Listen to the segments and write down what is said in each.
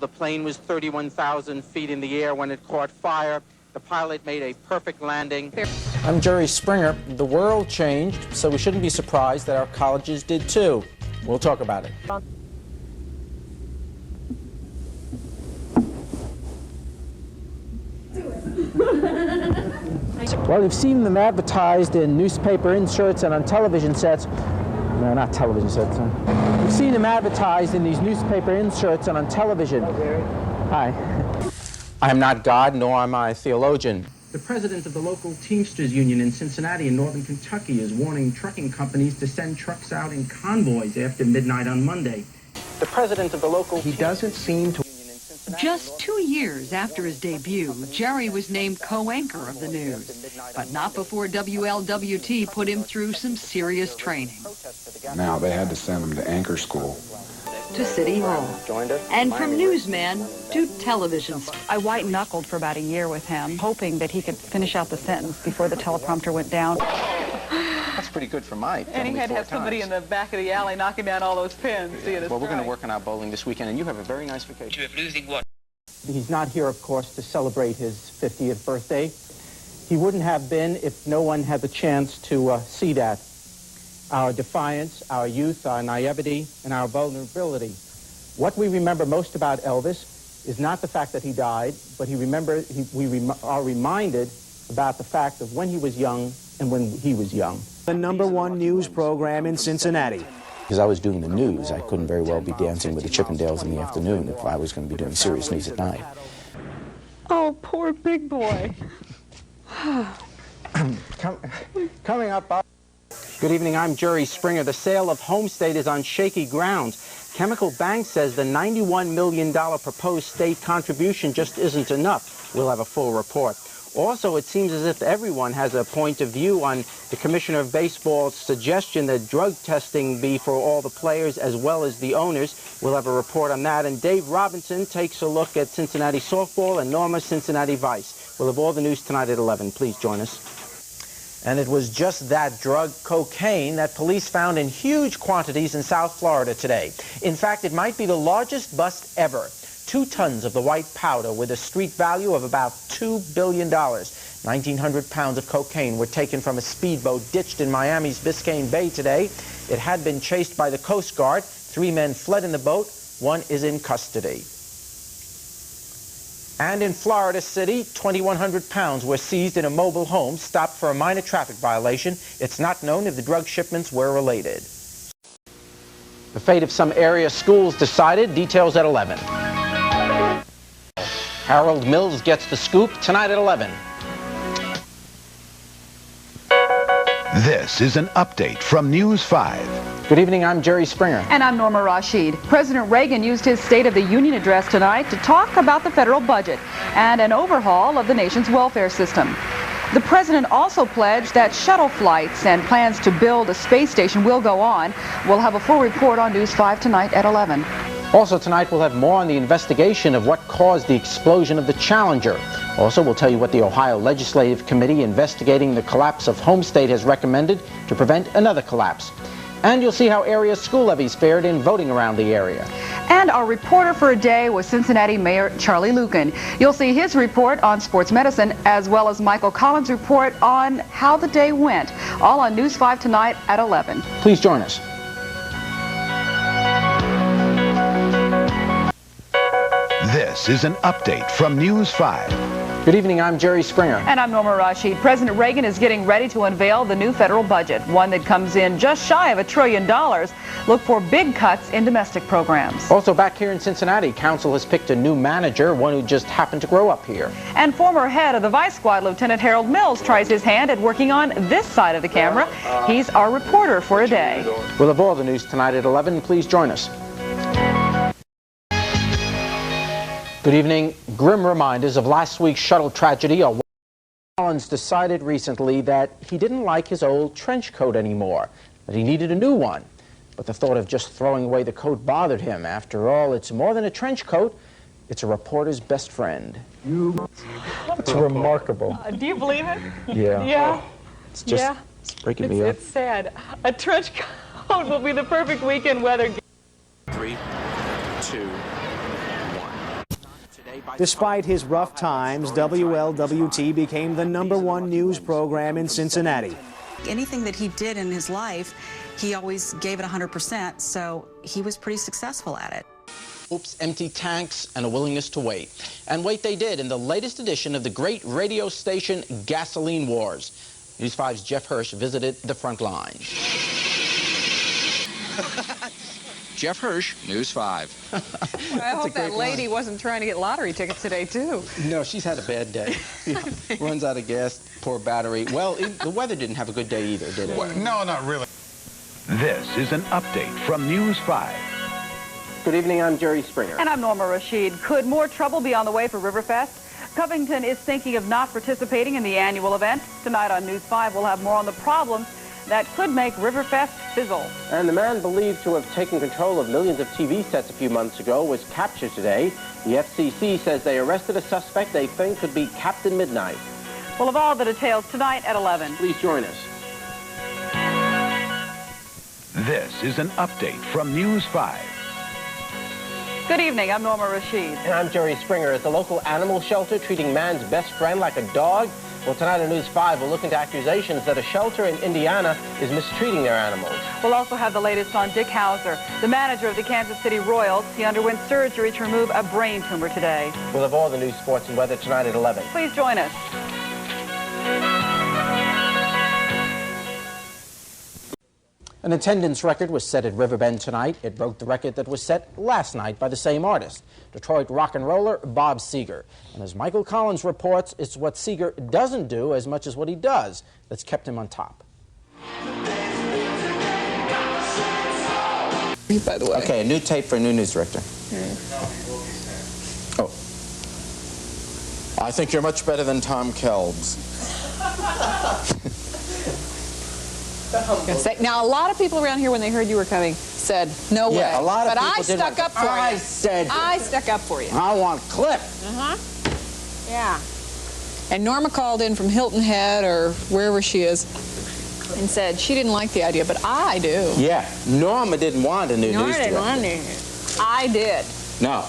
The plane was 31,000 feet in the air when it caught fire. The pilot made a perfect landing. I'm Jerry Springer. The world changed, so we shouldn't be surprised that our colleges did too. We'll talk about it. Well, you've seen them advertised in newspaper inserts and on television sets. No, not television sets. You've seen them advertised in these newspaper inserts and on television. Hi. I am not God, nor am I a theologian. The president of the local Teamsters Union in Cincinnati in northern Kentucky is warning trucking companies to send trucks out in convoys after midnight on Monday. The president of the local... He doesn't seem to... Just 2 years after his debut, Jerry was named co-anchor of the news, but not before WLWT put him through some serious training. Now they had to send him to anchor school. To City Hall. And from newsman to television star. I white-knuckled for about a year with him, hoping that he could finish out the sentence before the teleprompter went down. That's pretty good for Mike. And he had to have somebody in the back of the alley knocking down all those pins. Yeah. Well, we're going to work on our bowling this weekend, and you have a very nice vacation. You have losing what? He's not here, of course, to celebrate his 50th birthday. He wouldn't have been if no one had the chance to see that. Our defiance, our youth, our naivety, and our vulnerability. What we remember most about Elvis is not the fact that he died, but we are reminded about the fact of when he was young and when he was young. The #1 news program in Cincinnati. Because I was doing the news, I couldn't very well be dancing with the Chippendales in the afternoon if I was going to be doing serious news at night. Oh, poor big boy. Coming up... Good evening, I'm Jerry Springer. The sale of Home State is on shaky grounds. Chemical Bank says the $91 million proposed state contribution just isn't enough. We'll have a full report. Also, it seems as if everyone has a point of view on the Commissioner of Baseball's suggestion that drug testing be for all the players as well as the owners. We'll have a report on that. And Dave Robinson takes a look at Cincinnati softball and Norma Cincinnati Vice. We'll have all the news tonight at 11. Please join us. And it was just that drug, cocaine, that police found in huge quantities in South Florida today. In fact, it might be the largest bust ever. 2 tons of the white powder with a street value of about $2 billion. 1,900 pounds of cocaine were taken from a speedboat ditched in Miami's Biscayne Bay today. It had been chased by the Coast Guard. 3 men fled in the boat. 1 is in custody. And in Florida City, 2,100 pounds were seized in a mobile home, stopped for a minor traffic violation. It's not known if the drug shipments were related. The fate of some area schools decided. Details at 11. Harold Mills gets the scoop tonight at 11. This is an update from News 5. Good evening, I'm Jerry Springer. And I'm Norma Rashid. President Reagan used his State of the Union address tonight to talk about the federal budget and an overhaul of the nation's welfare system. The president also pledged that shuttle flights and plans to build a space station will go on. We'll have a full report on News 5 tonight at 11. Also tonight, we'll have more on the investigation of what caused the explosion of the Challenger. Also, we'll tell you what the Ohio Legislative Committee investigating the collapse of Home State has recommended to prevent another collapse. And you'll see how area school levies fared in voting around the area. And our reporter for a day was Cincinnati Mayor Charlie Lucan. You'll see his report on sports medicine, as well as Michael Collins' report on how the day went. All on News 5 tonight at 11. Please join us. This is an update from News 5. Good evening, I'm Jerry Springer. And I'm Norma Rashid. President Reagan is getting ready to unveil the new federal budget, one that comes in just shy of $1 trillion. Look for big cuts in domestic programs. Also back here in Cincinnati, council has picked a new manager, one who just happened to grow up here. And former head of the Vice Squad, Lieutenant Harold Mills, tries his hand at working on this side of the camera. He's our reporter for a day. We'll have all the news tonight at 11. Please join us. Good evening. Grim reminders of last week's shuttle tragedy. Collins decided recently that he didn't like his old trench coat anymore, that he needed a new one. But the thought of just throwing away the coat bothered him. After all, it's more than a trench coat. It's a reporter's best friend. It's remarkable. Do you believe it? Yeah. Yeah. It's just it's breaking me up. It's sad. A trench coat will be the perfect weekend weather. 3, 2, Despite his rough times, WLWT became the #1 news program in Cincinnati. Anything that he did in his life, he always gave it 100%, so he was pretty successful at it. Oops, empty tanks and a willingness to wait. And wait they did in the latest edition of the great radio station Gasoline Wars. News 5's Jeff Hirsch visited the front lines. Jeff Hirsch, News 5. I hope that lady wasn't trying to get lottery tickets today, too. No, she's had a bad day. Runs out of gas, poor battery. Well, the weather didn't have a good day either, did it? Well, no, not really. This is an update from News 5. Good evening, I'm Jerry Springer. And I'm Norma Rashid. Could more trouble be on the way for Riverfest? Covington is thinking of not participating in the annual event. Tonight on News 5, we'll have more on the problems that could make Riverfest fizzle. And the man believed to have taken control of millions of TV sets a few months ago was captured today. The FCC says they arrested a suspect they think could be Captain Midnight. We'll have all the details tonight at 11. Please join us. This is an update from News 5. Good evening, I'm Norma Rashid. And I'm Jerry Springer. Is the local animal shelter treating man's best friend like a dog? Well, tonight on News 5, we'll look into accusations that a shelter in Indiana is mistreating their animals. We'll also have the latest on Dick Hauser, the manager of the Kansas City Royals. He underwent surgery to remove a brain tumor today. We'll have all the news, sports, and weather tonight at 11. Please join us. An attendance record was set at Riverbend tonight. It broke the record that was set last night by the same artist, Detroit rock and roller Bob Seger. And as Michael Collins reports, it's what Seger doesn't do as much as what he does that's kept him on top. By the way. Okay, a new tape for a new news director. Oh. I think you're much better than Tom Kelbs. Now, a lot of people around here, when they heard you were coming, said, no way. Yeah, a lot of but people I did stuck not. up for you. I stuck up for you. I want Clip. Yeah. And Norma called in from Hilton Head or wherever she is and said she didn't like the idea, but I do. Yeah, Norma didn't want a new news director. I did. No.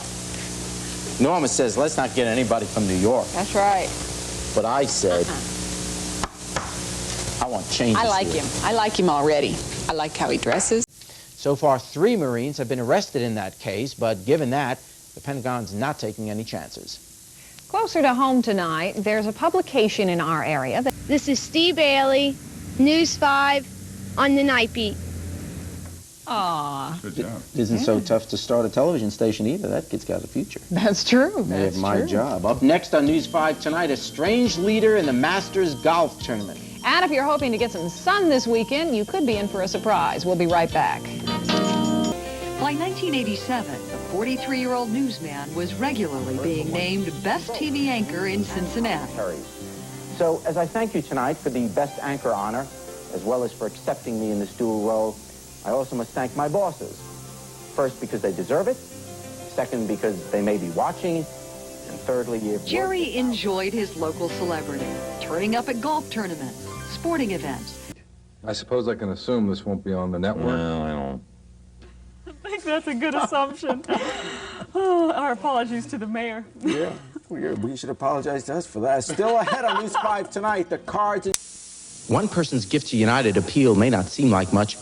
Norma says, let's not get anybody from New York. That's right. But I said, I want changes. I like him. I like him already. I like how he dresses. So far, 3 Marines have been arrested in that case, but given that, the Pentagon's not taking any chances. Closer to home tonight, there's a publication in our area. This is Steve Bailey, News 5 on the Night Beat. Aww. Good job. It isn't so tough to start a television station either. That kid's got a future. That's true. They That's have my true. job. Up next on News 5 tonight, a strange leader in the Masters golf tournament. And if you're hoping to get some sun this weekend, you could be in for a surprise. We'll be right back. By 1987, the 43-year-old newsman was regularly being named Best TV Anchor in Cincinnati. So, as I thank you tonight for the Best Anchor honor, as well as for accepting me in this dual role, I also must thank my bosses. First, because they deserve it. Second, because they may be watching. And thirdly, if Jerry enjoyed his local celebrity, turning up at golf tournaments, sporting events. I suppose I can assume this won't be on the network. No, I don't. I think that's a good assumption. Oh, our apologies to the mayor. Yeah, we should apologize to us for that. Still ahead on News 5 tonight, the cards. One person's gift to United appeal may not seem like much,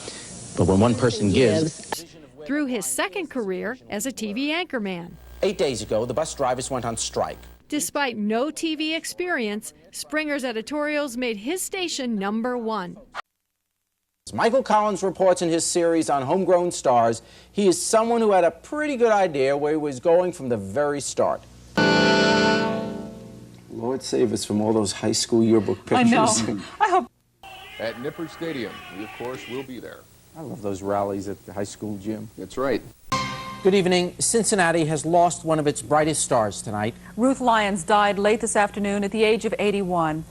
but when one person gives. Through his second career as a TV anchorman. 8 days ago, the bus drivers went on strike. Despite no TV experience, Springer's editorials made his station #1. As Michael Collins reports in his series on homegrown stars, he is someone who had a pretty good idea where he was going from the very start. Lord save us from all those high school yearbook pictures. I know. I hope. At Nippert Stadium, we, of course, will be there. I love those rallies at the high school gym. That's right. Good evening. Cincinnati has lost one of its brightest stars tonight. Ruth Lyons died late this afternoon at the age of 81.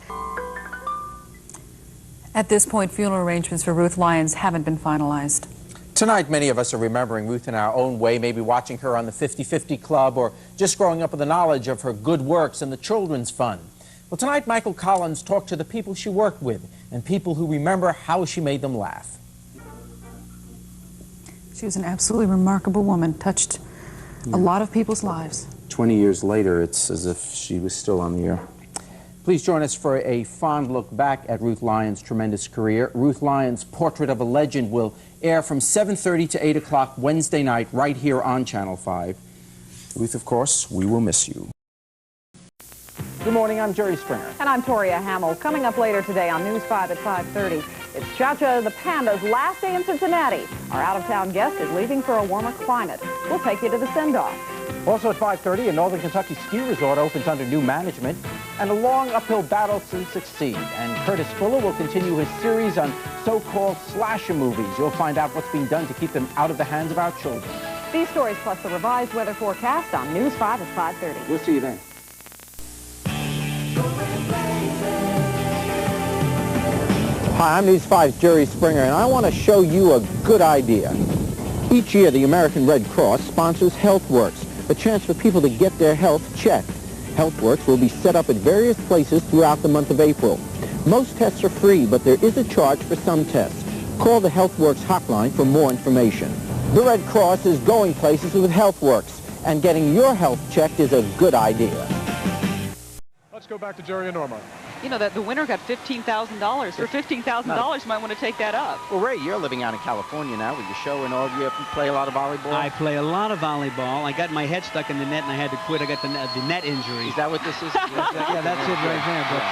At this point, funeral arrangements for Ruth Lyons haven't been finalized. Tonight, many of us are remembering Ruth in our own way, maybe watching her on the 50/50 Club or just growing up with the knowledge of her good works in the Children's Fund. Well, tonight, Michael Collins talked to the people she worked with and people who remember how she made them laugh. She was an absolutely remarkable woman, touched a lot of people's lives. 20 years later, it's as if she was still on the air. Please join us for a fond look back at Ruth Lyon's tremendous career. Ruth Lyon's Portrait of a Legend will air from 7:30 to 8 o'clock Wednesday night right here on Channel 5. Ruth, of course, we will miss you. Good morning, I'm Jerry Springer. And I'm Toria Hamill. Coming up later today on News 5 at 5:30, it's Cha-Cha the Panda's last day in Cincinnati. Our out-of-town guest is leaving for a warmer climate. We'll take you to the send-off. Also at 5:30, a Northern Kentucky ski resort opens under new management, and a long uphill battle to succeed. And Curtis Fuller will continue his series on so-called slasher movies. You'll find out what's being done to keep them out of the hands of our children. These stories plus the revised weather forecast on News 5 at 5:30. We'll see you then. Hi, I'm News 5's Jerry Springer, and I want to show you a good idea. Each year, the American Red Cross sponsors HealthWorks, a chance for people to get their health checked. HealthWorks will be set up at various places throughout the month of April. Most tests are free, but there is a charge for some tests. Call the HealthWorks hotline for more information. The Red Cross is going places with HealthWorks, and getting your health checked is a good idea. Let's go back to Jerry and Norma. You know, that the winner got $15,000. For $15,000, you might want to take that up. Well, Ray, you're living out in California now with your show and all. You play a lot of volleyball? I play a lot of volleyball. I got my head stuck in the net, and I had to quit. I got the net injury. Is that what this is? Yeah, that's it right there. But,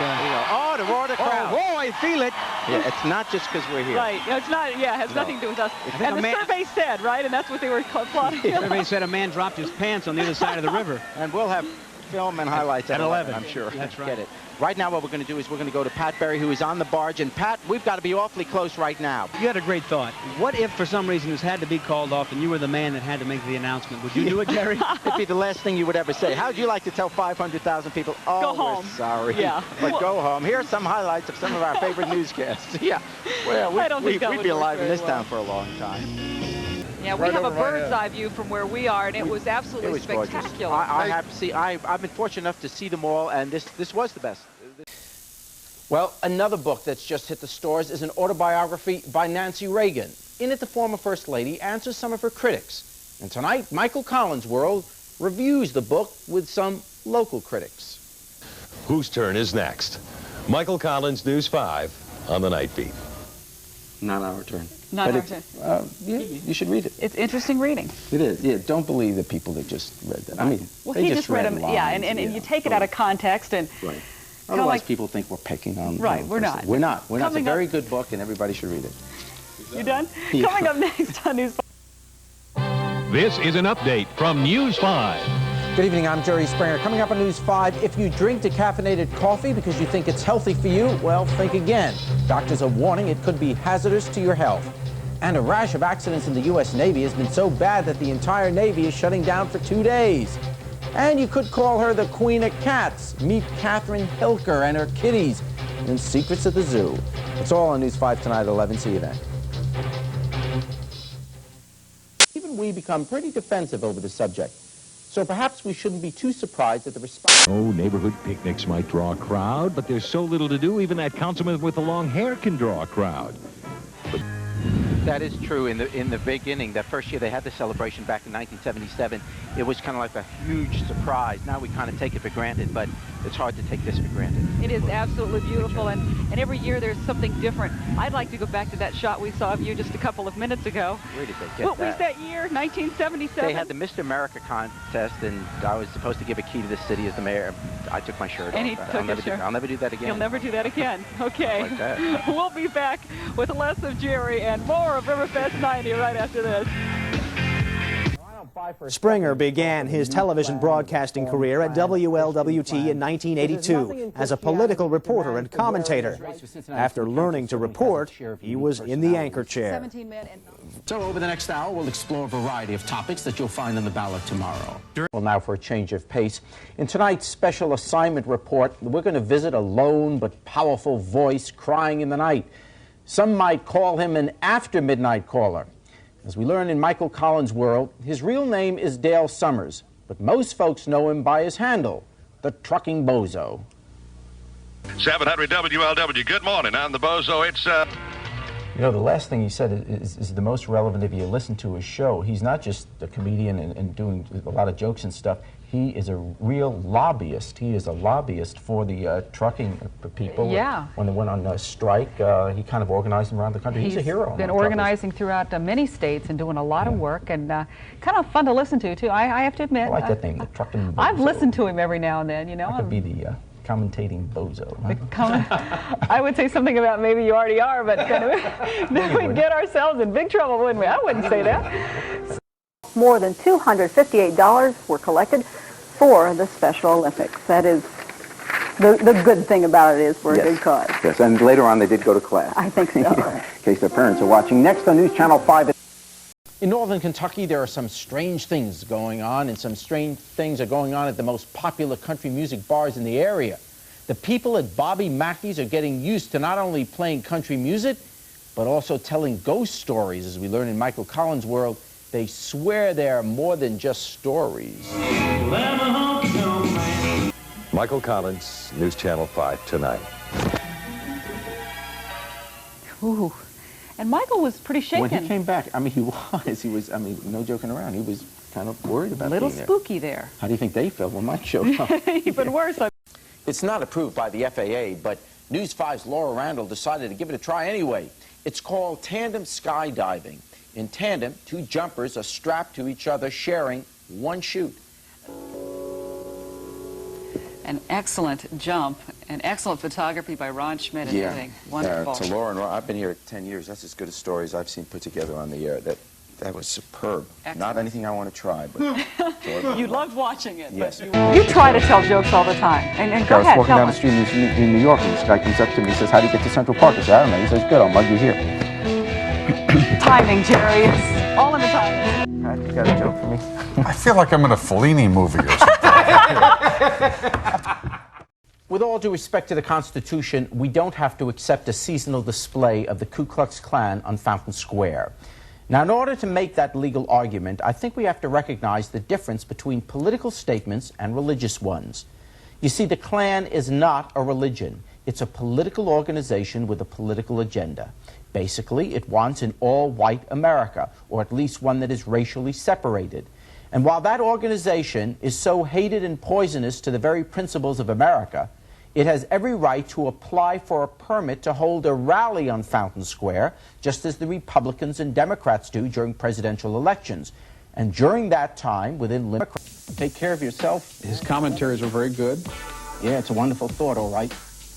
oh, the roar of the crowd. Oh, I feel it. Yeah, it's not just because we're here. Right. It's not, yeah, it has nothing to do with us. And the survey said, right? And that's what they were plotting. The survey said a man dropped his pants on the other side of the river. And we'll have film and highlights at 11, I'm sure. That's right. Get it. Right now what we're going to do is we're going to go to Pat Berry, who is on the barge. And Pat, we've got to be awfully close right now. You had a great thought. What if for some reason this had to be called off and you were the man that had to make the announcement? Would you do it, Jerry? It'd be the last thing you would ever say. How would you like to tell 500,000 people, oh, go home. We're sorry. Yeah. But go home. Here are some highlights of some of our favorite newscasts. Yeah. Well, we'd be alive in this town for a long time. Yeah, we have a bird's eye view from where we are, and it was absolutely spectacular. I have to see. I've been fortunate enough to see them all, and this was the best. Well, another book that's just hit the stores is an autobiography by Nancy Reagan. In it, the former First Lady answers some of her critics. And tonight, Michael Collins' World reviews the book with some local critics. Whose turn is next? Michael Collins, News 5 on the Night Beat. Not our turn. Not our turn. Yeah, you should read it. It's interesting reading. It is. Yeah, don't believe the people that just read that. I mean, well, they he just read them. Yeah, and you take it out of context and. Right. Otherwise, people think we're picking on. Right, we're not. We're not. We're not. It's a very good book, and everybody should read it. You done? Yeah. Coming up next on News 5. This is an update from News 5. Good evening, I'm Jerry Springer. Coming up on News 5, if you drink decaffeinated coffee because you think it's healthy for you, well, think again. Doctors are warning it could be hazardous to your health. And a rash of accidents in the U.S. Navy has been so bad that the entire Navy is shutting down for 2 days. And you could call her the Queen of Cats. Meet Catherine Hilker and her kitties in Secrets of the Zoo. It's all on News 5 tonight at 11. See you then. Even we become pretty defensive over the subject. So perhaps we shouldn't be too surprised at the response. Oh, neighborhood picnics might draw a crowd, but there's so little to do, even that councilman with the long hair can draw a crowd. But that is true. In the beginning, that first year they had the celebration back in 1977, it was kind of like a huge surprise. Now we kind of take it for granted, but it's hard to take this for granted. It is absolutely beautiful, and every year there's something different. I'd like to go back to that shot we saw of you just a couple of minutes ago. Where did they get what was that year? 1977? They had the Mr. America contest, and I was supposed to give a key to the city as the mayor. I took my shirt and off. I'll never do that again. You'll never do that again. Okay. Like that. We'll be back with less of Jerry and more of Riverfest 90 right after this. Springer began his television broadcasting career at WLWT in 1982 as a political reporter and commentator. After learning to report, he was in the anchor chair. So over the next hour, we'll explore a variety of topics that you'll find on the ballot tomorrow. Well, now for a change of pace. In tonight's special assignment report, we're going to visit a lone but powerful voice crying in the night. Some might call him an after-midnight caller. As we learn in Michael Collins' World, his real name is Dale Summers, but most folks know him by his handle, the Trucking Bozo. 700 WLW, good morning. I'm the Bozo. It's, You know, the last thing he said is the most relevant if you listen to his show. He's not just a comedian and doing a lot of jokes and stuff. he is a real lobbyist. He is a lobbyist for the trucking people. Yeah. When they went on strike, he kind of organized them around the country. He's a hero. He's been organizing throughout many states and doing a lot of work, and kind of fun to listen to, too. I have to admit. I like that name, the trucking bozo. I've listened to him every now and then, you know. I could be the commentating bozo. Huh? I would say something about maybe you already are, but then we'd get ourselves in big trouble, wouldn't we? I wouldn't say that. More than $258 were collected for the Special Olympics. That is, the good thing about it is for a good cause. Yes, and later on they did go to class. I think so. In case their parents are watching. Next on News Channel 5. In northern Kentucky, there are some strange things going on, and some strange things are going on at the most popular country music bars in the area. The people at Bobby Mackey's are getting used to not only playing country music, but also telling ghost stories. As we learn in Michael Collins' world, they swear they're more than just stories. Michael Collins, News Channel 5 tonight. Ooh. And Michael was pretty shaken. When he came back, I mean, he was, I mean, no joking around. He was kind of worried about being there. A little spooky there. How do you think they felt when Mike showed up? Even worse. It's not approved by the FAA, but News 5's Laura Randall decided to give it a try anyway. It's called tandem skydiving. In tandem, two jumpers are strapped to each other, sharing one chute. An excellent jump, and excellent photography by Ron Schmidt and everything. Wonderful. To Laura and Ron, I've been here 10 years. That's as good as stories I've seen put together on the air. That was superb. Excellent. Not anything I want to try, but you loved watching it. Yes. You try to tell jokes all the time. And go I was ahead, walking down the street in New York, and this guy comes up to me and says, "How do you get to Central Park?" I said, "I don't know." He says, "Good, I'll mug you here." Timing, Jerry. It's all in the timing. You got a joke for me? I feel like I'm in a Fellini movie or something. With all due respect to the Constitution, we don't have to accept a seasonal display of the Ku Klux Klan on Fountain Square. Now, in order to make that legal argument, I think we have to recognize the difference between political statements and religious ones. You see, the Klan is not a religion. It's a political organization with a political agenda. Basically, it wants an all-white America, or at least one that is racially separated. And while that organization is so hated and poisonous to the very principles of America, it has every right to apply for a permit to hold a rally on Fountain Square, just as the Republicans and Democrats do during presidential elections. And during that time, within limits, take care of yourself. His commentaries were very good. Yeah, it's a wonderful thought, all right.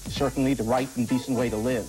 Certainly the right and decent way to live.